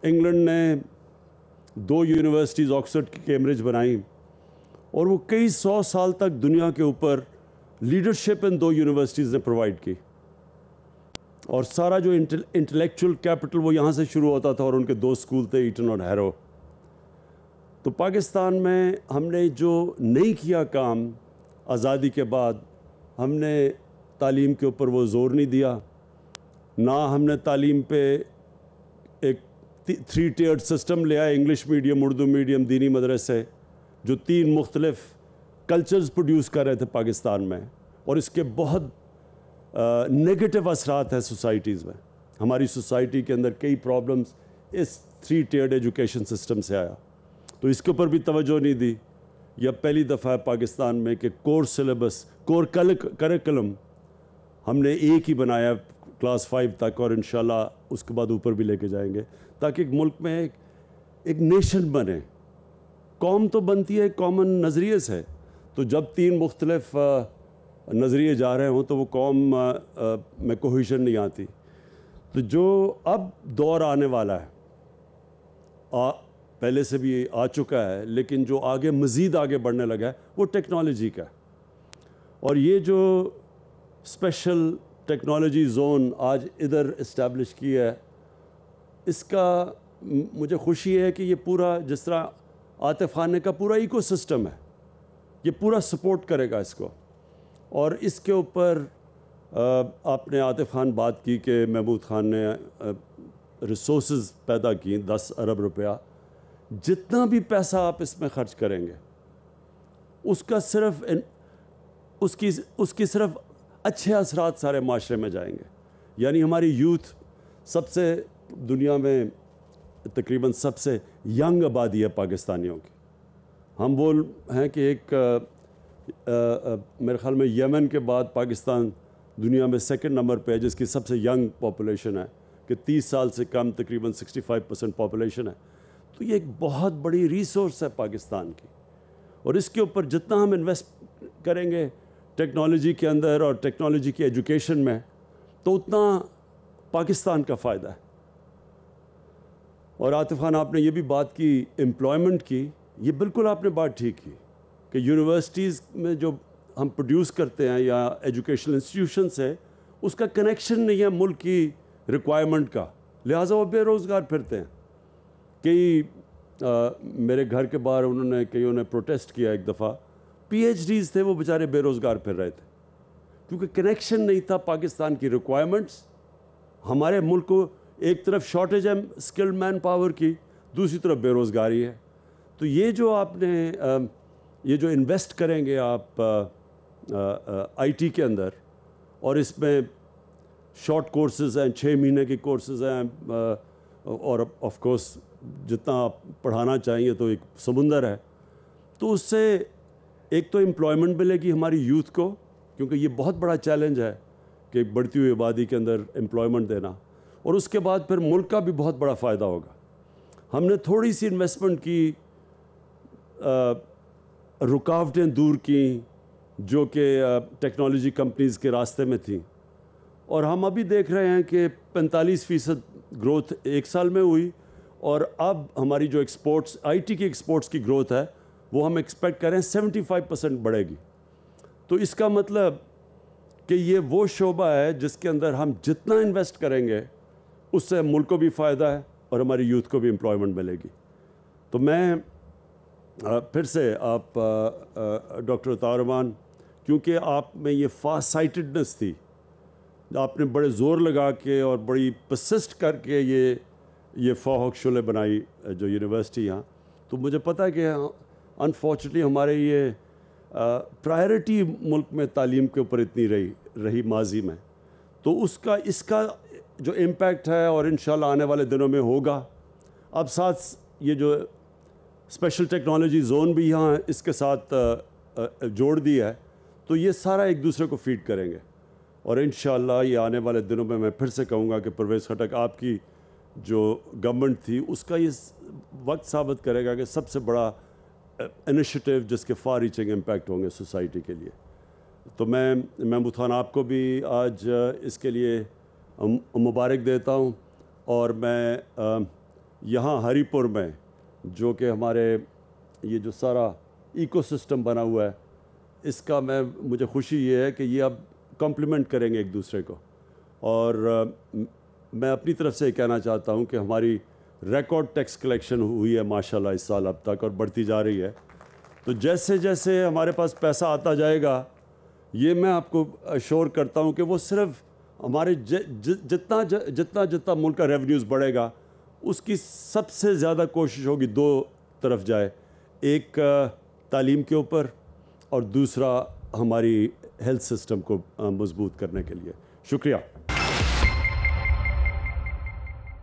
England نے 2 universities Oxford کی Cambridge بنائیں اور وہ کئی 100 سال تک دنیا کے اوپر لیڈرشپ ان 2 یونیورسٹیز نے پرووائڈ کی، اور سارا جو انٹلیکچوئل کیپٹل وہ یہاں سے شروع ہوتا تھا، اور ان کے 2 اسکول تھے، ایٹن اور ہیرو۔ تو پاکستان میں ہم نے جو نہیں کیا کام آزادی کے بعد، ہم نے تعلیم کے اوپر وہ زور نہیں دیا، نہ ہم نے تعلیم پہ ایک 3 ٹیئرڈ سسٹم لیا، انگلش میڈیم، اردو میڈیم، دینی مدرسے، جو 3 مختلف کلچرز پروڈیوس کر رہے تھے پاکستان میں، اور اس کے بہت نگیٹو اثرات ہیں سوسائٹیز میں۔ ہماری سوسائٹی کے اندر کئی پرابلمز اس 3 ٹیئرڈ ایجوکیشن سسٹم سے آیا، تو اس کے اوپر بھی توجہ نہیں دی۔ یا پہلی دفعہ پاکستان میں کہ کور سلیبس، کور کریکولم ہم نے ایک ہی بنایا کلاس 5 تک، اور انشاءاللہ اس کے بعد اوپر بھی لے کے جائیں گے، تاکہ ایک ملک میں ایک نیشن بنے۔ قوم تو بنتی ہے ایک کامن نظریے سے، تو جب 3 مختلف نظریے جا رہے ہوں تو وہ قوم میں کوہیشن نہیں آتی۔ تو جو اب دور آنے والا ہے، پہلے سے بھی آ چکا ہے، لیکن جو آگے مزید آگے بڑھنے لگا ہے وہ ٹیکنالوجی کا ہے۔ اور یہ جو اسپیشل ٹیکنالوجی زون آج ادھر اسٹیبلش کی ہے، اس کا مجھے خوشی ہے کہ یہ پورا، جس طرح عاطف خان کا پورا ایکو سسٹم ہے، یہ پورا سپورٹ کرے گا اس کو۔ اور اس کے اوپر آپ نے عاطف خان بات کی کہ محمود خان نے ریسورسز پیدا کی 10 ارب روپیہ، جتنا بھی پیسہ آپ اس میں خرچ کریں گے اس کا صرف اس کی صرف اچھے اثرات سارے معاشرے میں جائیں گے۔ یعنی ہماری یوتھ سب سے دنیا میں تقریباً سب سے ینگ آبادی ہے پاکستانیوں کی۔ ہم وہ ہیں کہ ایک میرے خیال میں یمن کے بعد پاکستان دنیا میں 2nd نمبر پہ ہے جس کی سب سے ینگ پاپولیشن ہے، کہ 30 سال سے کم تقریباً 65% پاپولیشن ہے۔ تو یہ ایک بہت بڑی ریسورس ہے پاکستان کی، اور اس کے اوپر جتنا ہم انویسٹ کریں گے ٹیکنالوجی کے اندر اور ٹیکنالوجی کی ایجوکیشن میں، تو اتنا پاکستان کا فائدہ ہے۔ اور عاطف خان آپ نے یہ بھی بات کی امپلائمنٹ کی، یہ بالکل آپ نے بات ٹھیک کی کہ یونیورسٹیز میں جو ہم پروڈیوس کرتے ہیں یا ایجوکیشنل انسٹیٹیوشنس ہے، اس کا کنیکشن نہیں ہے ملک کی ریکوائرمنٹ کا، لہٰذا وہ بے روزگار پھرتے ہیں۔ کئی میرے گھر کے باہر کئیوں نے پروٹیسٹ کیا ایک دفعہ، پی ایچ ڈیز تھے، وہ بیچارے بے روزگار پھر رہے تھے، کیونکہ کنیکشن نہیں تھا پاکستان کی ریکوائرمنٹس۔ ہمارے ملک کو ایک طرف شارٹیج ہے اسکلڈ مین پاور کی، دوسری طرف بے روزگاری ہے۔ تو یہ جو آپ نے یہ جو انویسٹ کریں گے آپ آئی ٹی کے اندر، اور اس میں شارٹ کورسز ہیں، 6 مہینے کے کورسز ہیں، اور آف کورس جتنا آپ پڑھانا چاہیے تو ایک سمندر ہے، تو اس سے ایک تو امپلائمنٹ ملے گی ہماری یوتھ کو، کیونکہ یہ بہت بڑا چیلنج ہے کہ ایک بڑھتی ہوئی آبادی کے اندر امپلائمنٹ دینا، اور اس کے بعد پھر ملک کا بھی بہت بڑا فائدہ ہوگا۔ ہم نے تھوڑی سی انویسٹمنٹ کی، رکاوٹیں دور کیں جو کہ ٹیکنالوجی کمپنیز کے راستے میں تھیں، اور ہم ابھی دیکھ رہے ہیں کہ 45% گروتھ 1 سال میں ہوئی، اور اب ہماری جو ایکسپورٹس، آئی ٹی کی ایکسپورٹس کی گروتھ ہے وہ ہم ایکسپیکٹ کریں 75% بڑھے گی۔ تو اس کا مطلب کہ یہ وہ شعبہ ہے جس کے اندر ہم جتنا انویسٹ کریں گے اس سے ملک کو بھی فائدہ ہے اور ہماری یوتھ کو بھی امپلائمنٹ ملے گی۔ تو میں پھر سے آپ ڈاکٹر عطاء الرحمان، کیونکہ آپ میں یہ فاسٹ سائٹڈنس تھی، آپ نے بڑے زور لگا کے اور بڑی پرسسٹ کر کے یہ فوق شعلے بنائی جو یونیورسٹی یہاں، تو مجھے پتہ ہے کہ انفارچونیٹلی ہمارے یہ پرائرٹی ملک میں تعلیم کے اوپر اتنی رہی ماضی میں، تو اس کا جو امپیکٹ ہے اور انشاءاللہ آنے والے دنوں میں ہوگا۔ اب ساتھ یہ جو اسپیشل ٹیکنالوجی زون بھی یہاں اس کے ساتھ جوڑ دیا ہے، تو یہ سارا ایک دوسرے کو فیڈ کریں گے، اور انشاءاللہ یہ آنے والے دنوں میں میں پھر سے کہوں گا کہ پرویز خٹک آپ کی جو گورنمنٹ تھی اس کا یہ وقت ثابت کرے گا کہ سب سے بڑا انیشیٹو جس کے فار ریچنگ امپیکٹ ہوں گے سوسائٹی کے لیے۔ تو میں محمود خان آپ کو بھی آج اس کے لیے مبارک دیتا ہوں، اور میں یہاں ہری پور میں جو کہ ہمارے یہ جو سارا ایکو سسٹم بنا ہوا ہے، اس کا مجھے خوشی یہ ہے کہ یہ اب کمپلیمنٹ کریں گے ایک دوسرے کو. اور میں اپنی طرف سے کہنا چاہتا ہوں کہ ہماری ریکارڈ ٹیکس کلیکشن ہوئی ہے ماشاءاللہ اس سال اب تک، اور بڑھتی جا رہی ہے. تو جیسے جیسے ہمارے پاس پیسہ آتا جائے گا، یہ میں آپ کو اشور کرتا ہوں کہ وہ صرف ہمارے جتنا ملک کا ریونیوز بڑھے گا، اس کی سب سے زیادہ کوشش ہوگی دو طرف جائے، ایک تعلیم کے اوپر اور دوسرا ہماری ہیلتھ سسٹم کو مضبوط کرنے کے لیے. شکریہ.